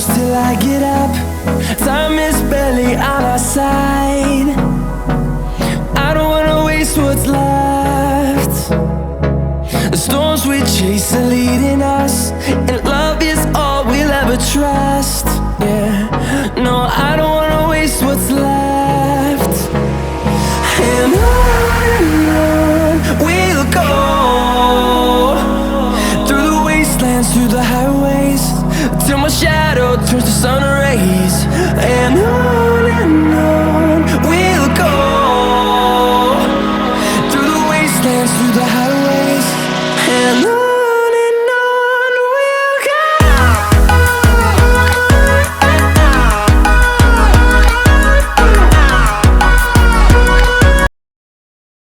close till I get up. Time is barely on our side. I don't wanna waste what's left. The storms we chase are leading